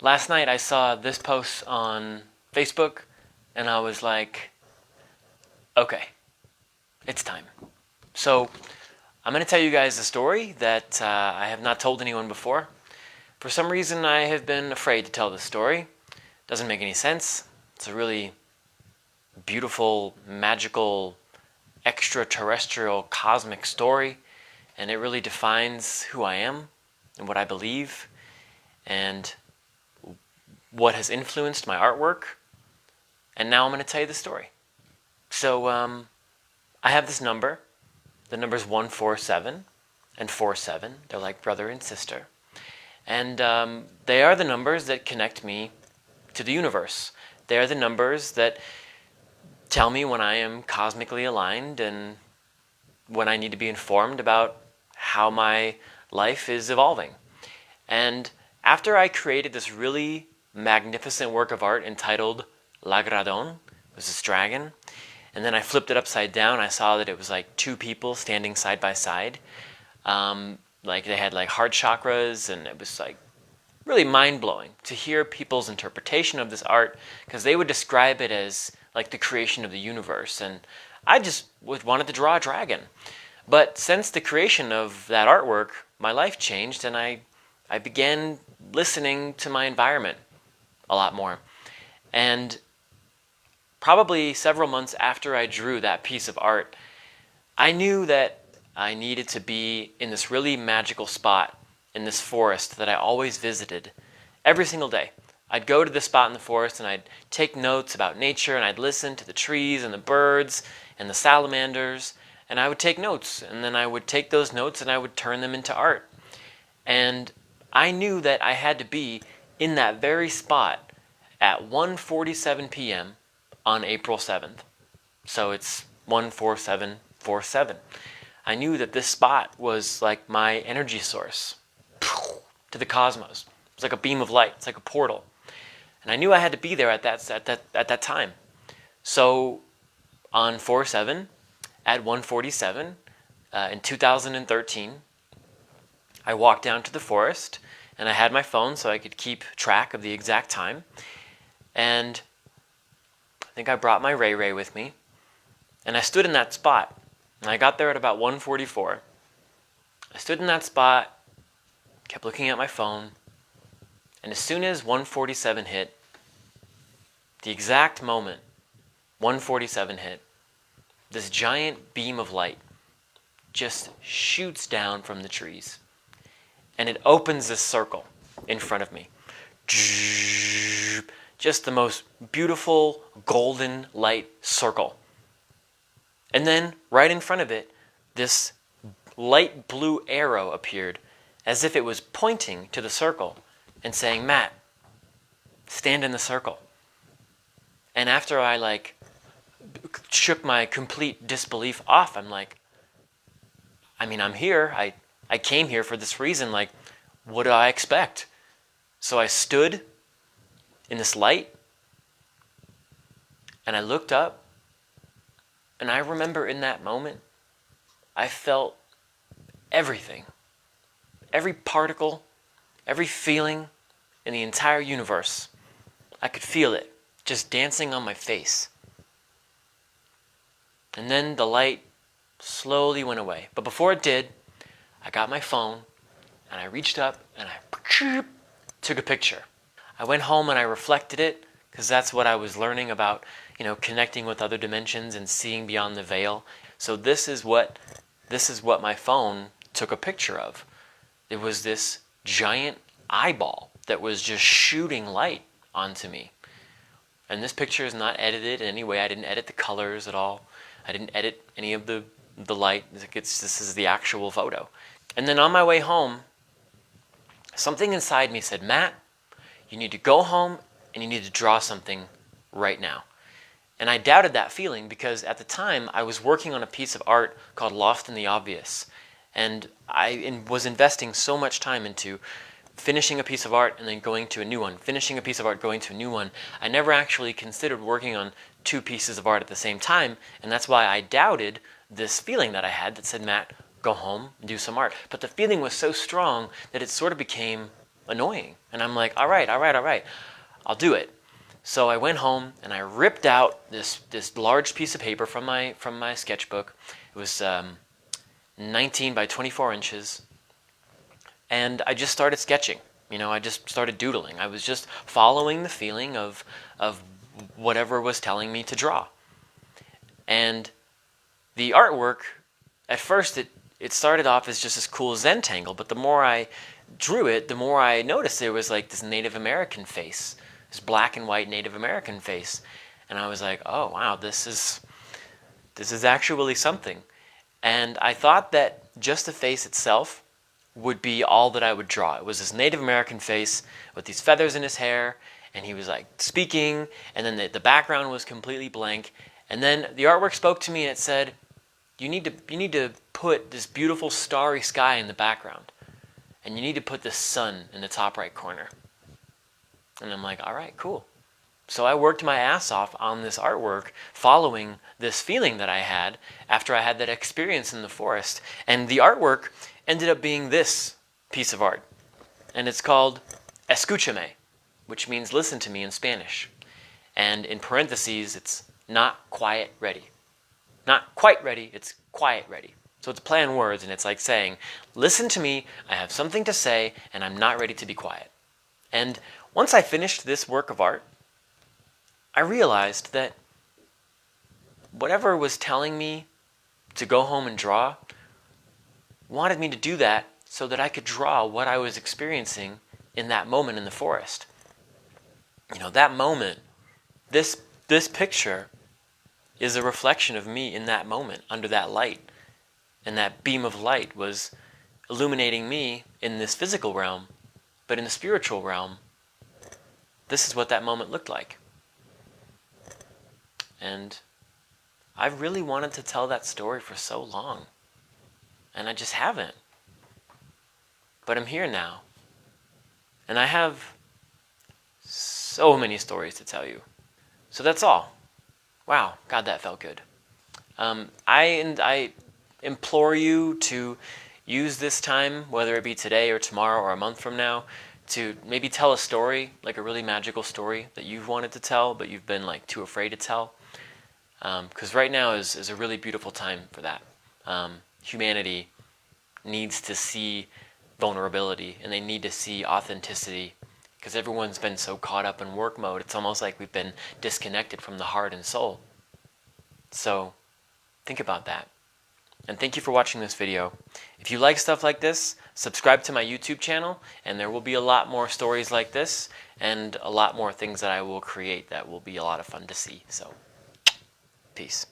Last night I saw this post on Facebook and I was like, okay, it's time. So I'm going to tell you guys a story that I have not told anyone before. For some reason I have been afraid to tell this story. Doesn't make any sense. It's a really beautiful, magical, extraterrestrial, cosmic story, and it really defines who I am and what I believe and what has influenced my artwork. And now I'm going to tell you the story. So I have this number. The number's 147 and 47. They're like brother and sister. And they are the numbers that connect me to the universe. They are the numbers that tell me when I am cosmically aligned and when I need to be informed about how my life is evolving. And after I created this really magnificent work of art entitled L'Agradon, it was this dragon, and then I flipped it upside down, I saw that it was like two people standing side by side. Like they had like heart chakras, and it was like really mind-blowing to hear people's interpretation of this art, because they would describe it as like the creation of the universe, and I just wanted to draw a dragon. But since the creation of that artwork, my life changed, and I began listening to my environment a lot more. And probably several months after I drew that piece of art, I knew that I needed to be in this really magical spot in this forest that I always visited every single day. I'd go to this spot in the forest and I'd take notes about nature, and I'd listen to the trees and the birds and the salamanders, and I would take notes, and then I would take those notes and I would turn them into art. And I knew that I had to be in that very spot at 1:47 p.m. on April 7th. So it's 14747. I knew that this spot was like my energy source to the cosmos. It's like a beam of light. It's like a portal. And I knew I had to be there at that time. So on 4/7 at 1:47 in 2013, I walked down to the forest, and I had my phone so I could keep track of the exact time. And I think I brought my Ray with me, and I stood in that spot. And I got there at about 1:44. I stood in that spot, kept looking at my phone, and as soon as 1:47 hit, the exact moment 1:47 hit, this giant beam of light just shoots down from the trees, and it opens this circle in front of me. Just the most beautiful golden light circle. And then right in front of it, this light blue arrow appeared, as if it was pointing to the circle and saying, "Matt, stand in the circle." And after I like shook my complete disbelief off, I'm like, I'm here. I came here for this reason. Like, what do I expect? So I stood in this light, and I looked up, and I remember in that moment, I felt everything. Every particle, every feeling in the entire universe. I could feel it just dancing on my face. And then the light slowly went away. But before it did, I got my phone, and I reached up, and I took a picture. I went home and I reflected it, because that's what I was learning about, connecting with other dimensions and seeing beyond the veil. So this is what my phone took a picture of. It was this giant eyeball that was just shooting light onto me. And this picture is not edited in any way. I didn't edit the colors at all. I didn't edit any of the light. This is the actual photo. And then on my way home, something inside me said, "Matt, you need to go home and you need to draw something right now." And I doubted that feeling, because at the time I was working on a piece of art called Lost in the Obvious. And I was investing so much time into finishing a piece of art and then going to a new one, finishing a piece of art, going to a new one. I never actually considered working on two pieces of art at the same time, and that's why I doubted this feeling that I had that said, "Matt, go home and do some art." But the feeling was so strong that it sort of became annoying. And I'm like, all right, I'll do it. So I went home and I ripped out this large piece of paper from my sketchbook. It was 19 by 24 inches, and I just started sketching. I just started doodling. I was just following the feeling of whatever was telling me to draw. And the artwork, at first it started off as just this cool Zentangle, but the more I drew it, the more I noticed there was like this Native American face, this black and white Native American face. And I was like, oh wow, this is actually something. And I thought that just the face itself would be all that I would draw. It was this Native American face with these feathers in his hair, and he was like speaking, and then the background was completely blank. And then the artwork spoke to me and it said, you need to put this beautiful starry sky in the background, and you need to put the sun in the top right corner. And I'm like, all right, cool. So I worked my ass off on this artwork, following this feeling that I had after I had that experience in the forest. And the artwork ended up being this piece of art. And it's called Escúchame, which means listen to me in Spanish. And in parentheses, it's not quiet ready. Not quite ready, it's quiet ready. So it's a play on words, and it's like saying, listen to me, I have something to say, and I'm not ready to be quiet. And once I finished this work of art, I realized that whatever was telling me to go home and draw wanted me to do that so that I could draw what I was experiencing in that moment in the forest. That moment, this picture is a reflection of me in that moment under that light. And that beam of light was illuminating me in this physical realm, but in the spiritual realm, this is what that moment looked like. And I really wanted to tell that story for so long, and I just haven't. But I'm here now, and I have so many stories to tell you. So that's all. Wow, God, that felt good. I implore you to use this time, whether it be today or tomorrow or a month from now, to maybe tell a story, like a really magical story that you've wanted to tell, but you've been like too afraid to tell. Because right now is a really beautiful time for that. Humanity needs to see vulnerability, and they need to see authenticity, because everyone's been so caught up in work mode, it's almost like we've been disconnected from the heart and soul. So think about that. And thank you for watching this video. If you like stuff like this, subscribe to my YouTube channel, and there will be a lot more stories like this, and a lot more things that I will create that will be a lot of fun to see. So, peace.